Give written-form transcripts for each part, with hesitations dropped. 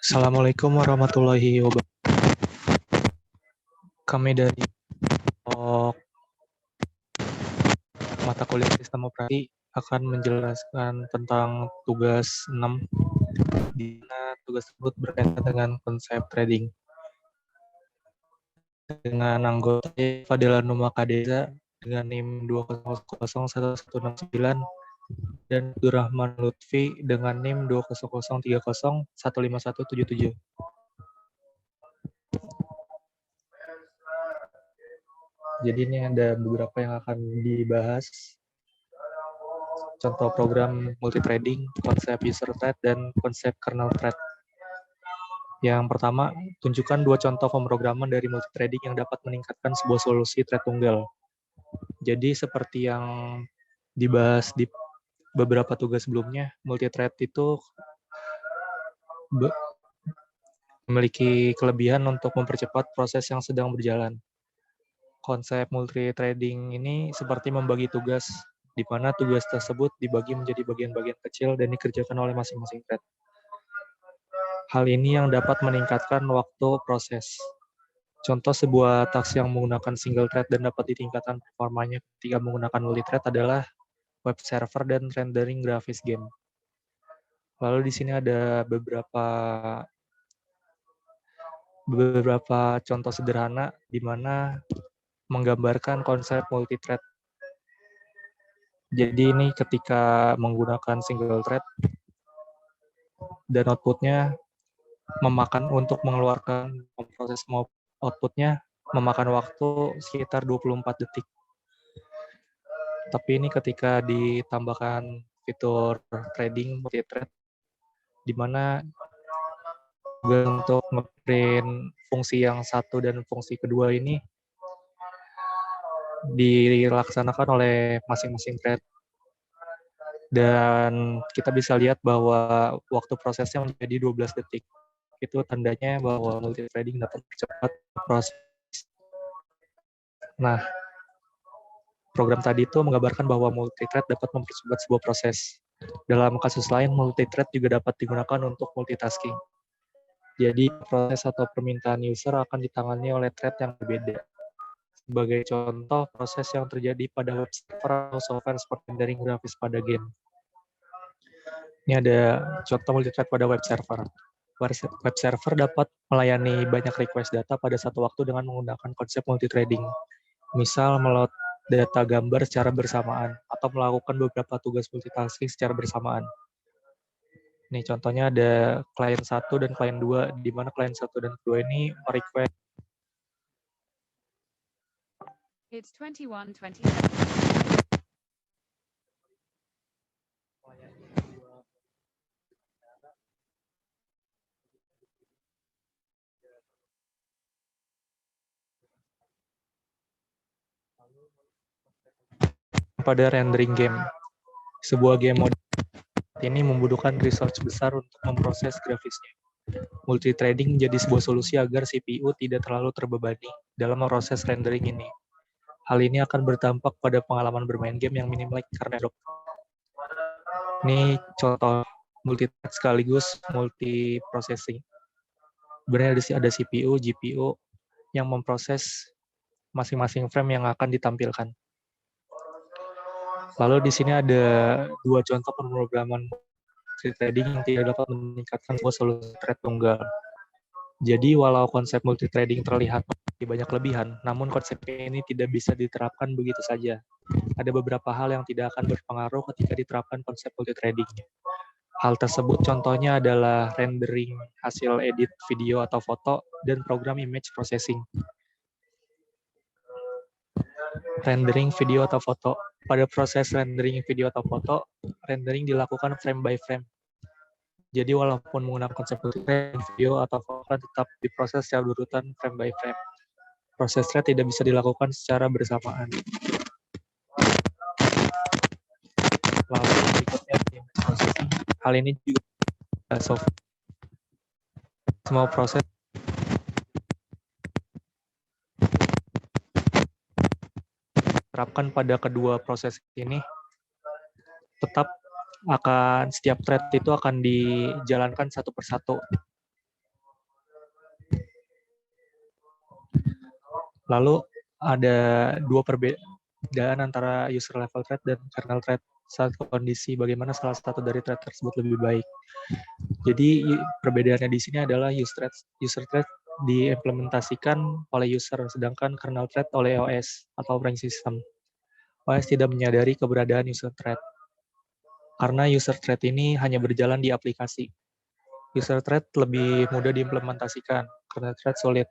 Assalamualaikum warahmatullahi wabarakatuh. Kami dari mata kuliah sistem operasi akan menjelaskan tentang tugas 6, di mana tugas tersebut berkaitan dengan konsep trading. Dengan anggota Fadila Numa Kadeza dengan NIM 2001169 dan Abdurrahman Lutfi dengan NIM 20030151177. Jadi ini ada beberapa yang akan dibahas. Contoh program multitrading, konsep user thread, dan konsep kernel thread. Yang pertama, tunjukkan 2 contoh pemrograman dari multitrading yang dapat meningkatkan sebuah solusi thread tunggal. Jadi seperti yang dibahas di beberapa tugas sebelumnya, multithread itu memiliki kelebihan untuk mempercepat proses yang sedang berjalan. Konsep multitrading ini seperti membagi tugas, di mana tugas tersebut dibagi menjadi bagian-bagian kecil dan dikerjakan oleh masing-masing thread. Hal ini yang dapat meningkatkan waktu proses. Contoh sebuah task yang menggunakan single thread dan dapat ditingkatkan performanya ketika menggunakan multithread adalah web server dan rendering grafis game. Lalu di sini ada beberapa contoh sederhana di mana menggambarkan konsep multithread. Jadi ini ketika menggunakan single thread dan outputnya untuk mengeluarkan proses outputnya memakan waktu sekitar 24 detik. Tapi ini ketika ditambahkan fitur trading multithread, di mana untuk ngeprint fungsi yang satu dan fungsi kedua ini dilaksanakan oleh masing-masing thread. Dan kita bisa lihat bahwa waktu prosesnya menjadi 12 detik. Itu tandanya bahwa multithreading dapat mempercepat proses. Nah, program tadi itu menggambarkan bahwa multithread dapat mempercepat sebuah proses. Dalam kasus lain, multithread juga dapat digunakan untuk multitasking. Jadi, proses atau permintaan user akan ditangani oleh thread yang berbeda. Sebagai contoh, proses yang terjadi pada web server atau software seperti rendering grafis pada game. Ini ada contoh multithread pada web server. Web server dapat melayani banyak request data pada satu waktu dengan menggunakan konsep multithreading. Misal meload data gambar secara bersamaan atau melakukan beberapa tugas multitasking secara bersamaan. Nih contohnya ada klien 1 dan klien 2, di mana klien 1 dan 2 ini merequest It's 21:27. pada rendering game. Sebuah game mode ini membutuhkan resource besar untuk memproses grafisnya. Multithreading menjadi sebuah solusi agar CPU tidak terlalu terbebani dalam proses rendering ini. Hal ini akan berdampak pada pengalaman bermain game yang minim lag karena drop. Ini contoh multithread sekaligus multiprocessing. Sebenarnya ada CPU, GPU yang memproses masing-masing frame yang akan ditampilkan. Lalu di sini ada 2 contoh pemrograman multithreading yang tidak dapat meningkatkan sebuah solusi thread tunggal. Jadi walau konsep multithreading terlihat memiliki banyak kelebihan, namun konsep ini tidak bisa diterapkan begitu saja. Ada beberapa hal yang tidak akan berpengaruh ketika diterapkan konsep multithreading. Hal tersebut contohnya adalah rendering hasil edit video atau foto dan program image processing. Rendering video atau foto. Pada proses rendering video atau foto, rendering dilakukan frame by frame. Jadi walaupun menggunakan konsep multithread, video atau foto tetap diproses secara berurutan frame by frame. Proses thread tidak bisa dilakukan secara bersamaan. Lalu berikutnya image processing. Hal ini juga software. Semua proses terapkan pada kedua proses ini tetap akan setiap thread itu akan dijalankan satu persatu. Lalu ada dua perbedaan antara user level thread dan kernel thread saat kondisi bagaimana salah satu dari thread tersebut lebih baik. Jadi perbedaannya di sini adalah user thread diimplementasikan oleh user, sedangkan kernel thread oleh OS atau operating system. OS tidak menyadari keberadaan user thread, karena user thread ini hanya berjalan di aplikasi. User thread lebih mudah diimplementasikan, kernel thread sulit.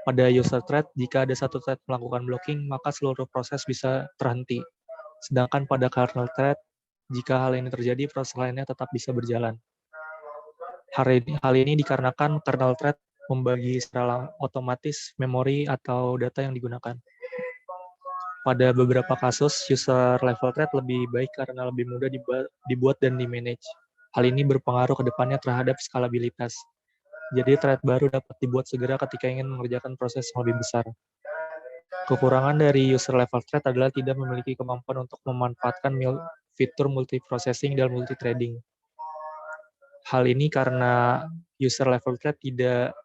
Pada user thread, jika ada satu thread melakukan blocking, maka seluruh proses bisa terhenti. Sedangkan pada kernel thread, jika hal ini terjadi, proses lainnya tetap bisa berjalan. Hal ini dikarenakan kernel thread membagi secara otomatis memori atau data yang digunakan. Pada beberapa kasus, user level thread lebih baik karena lebih mudah dibuat dan di-manage. Hal ini berpengaruh ke depannya terhadap skalabilitas. Jadi thread baru dapat dibuat segera ketika ingin mengerjakan proses yang lebih besar. Kekurangan dari user level thread adalah tidak memiliki kemampuan untuk memanfaatkan fitur multiprocessing dan multithreading. Hal ini karena user level thread tidak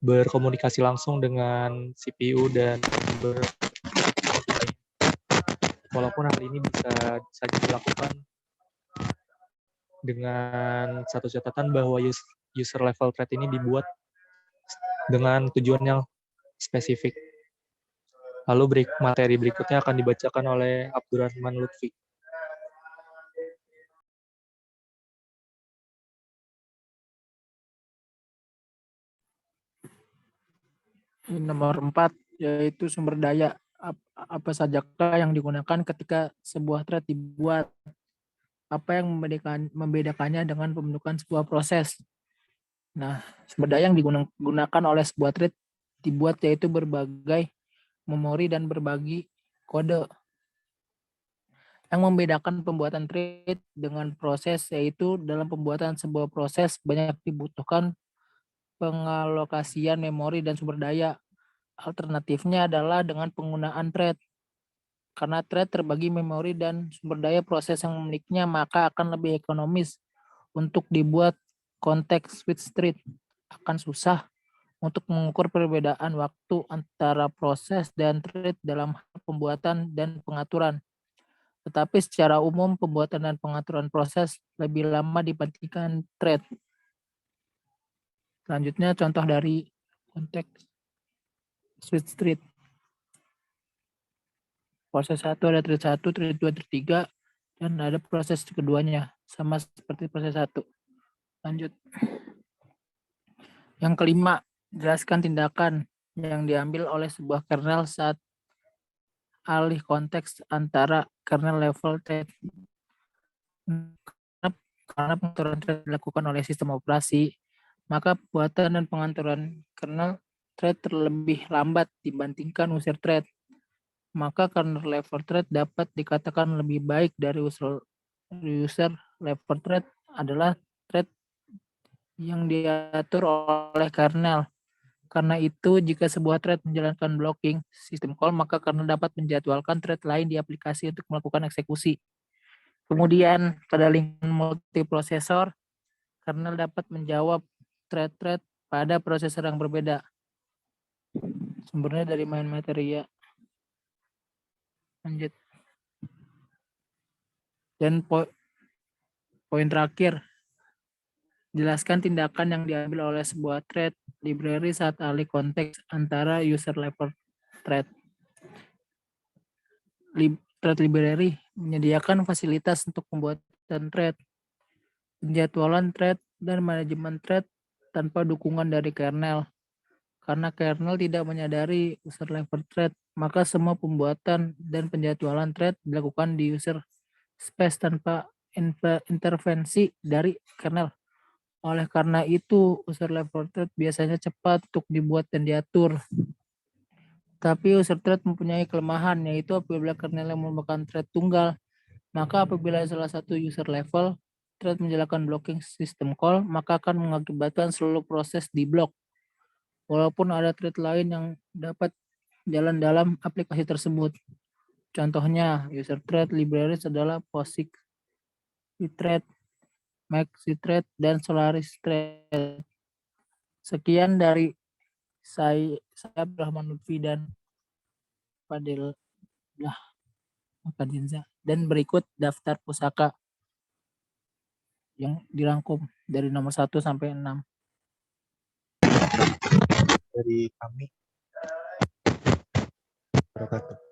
berkomunikasi langsung dengan CPU dan walaupun hal ini bisa saja dilakukan dengan satu catatan bahwa user level thread ini dibuat dengan tujuan yang spesifik. Lalu materi berikutnya akan dibacakan oleh Abdurrahman Lutfi. Nomor 4 yaitu sumber daya. Apa sajakah yang digunakan ketika sebuah thread dibuat? Apa yang membedakannya dengan pembentukan sebuah proses? Nah, sumber daya yang digunakan oleh sebuah thread dibuat yaitu berbagai memori dan berbagi kode. Yang membedakan pembuatan thread dengan proses yaitu dalam pembuatan sebuah proses banyak dibutuhkan pengalokasian memori dan sumber daya. Alternatifnya adalah dengan penggunaan thread. Karena thread terbagi memori dan sumber daya proses yang memilikinya, maka akan lebih ekonomis untuk dibuat konteks switch thread. Akan susah untuk mengukur perbedaan waktu antara proses dan thread dalam pembuatan dan pengaturan. Tetapi secara umum pembuatan dan pengaturan proses lebih lama dibandingkan thread. Selanjutnya contoh dari konteks switch thread. Proses 1 ada thread 1, thread 2, thread 3, dan ada proses keduanya. Sama seperti proses 1. Lanjut. Yang kelima, jelaskan tindakan yang diambil oleh sebuah kernel saat alih konteks antara kernel level thread. Karena pengaturan thread dilakukan oleh sistem operasi, maka pembuatan dan pengaturan kernel thread terlebih lambat dibandingkan user thread. Maka kernel level thread dapat dikatakan lebih baik dari user level thread adalah thread yang diatur oleh kernel. Karena itu, jika sebuah thread menjalankan blocking sistem call, maka kernel dapat menjadwalkan thread lain di aplikasi untuk melakukan eksekusi. Kemudian, pada lingkungan multiprosesor, kernel dapat menjawab thread-thread pada prosesor yang berbeda. Sumbernya dari main materi ya. Lanjut. Dan poin terakhir, jelaskan tindakan yang diambil oleh sebuah thread library saat alih konteks antara user level thread. Thread library menyediakan fasilitas untuk pembuatan thread, penjadwalan thread, dan manajemen thread tanpa dukungan dari kernel. Karena kernel tidak menyadari user level thread, maka semua pembuatan dan penjadwalan thread dilakukan di user space tanpa intervensi dari kernel. Oleh karena itu, user level thread biasanya cepat untuk dibuat dan diatur. Tapi user thread mempunyai kelemahan, yaitu apabila kernel yang merupakan thread tunggal, maka apabila salah satu user level thread menjalankan blocking system call, maka akan mengakibatkan seluruh proses diblok. Walaupun ada thread lain yang dapat jalan dalam aplikasi tersebut. Contohnya, user thread libraries adalah POSIX thread, Maxi thread, dan Solaris thread. Sekian dari Saya Abdurrahman Lutfi dan Fadil Makadinza. Dan berikut daftar pusaka yang dirangkum dari nomor 1 sampai 6. Dari kami. Wabarakatuh.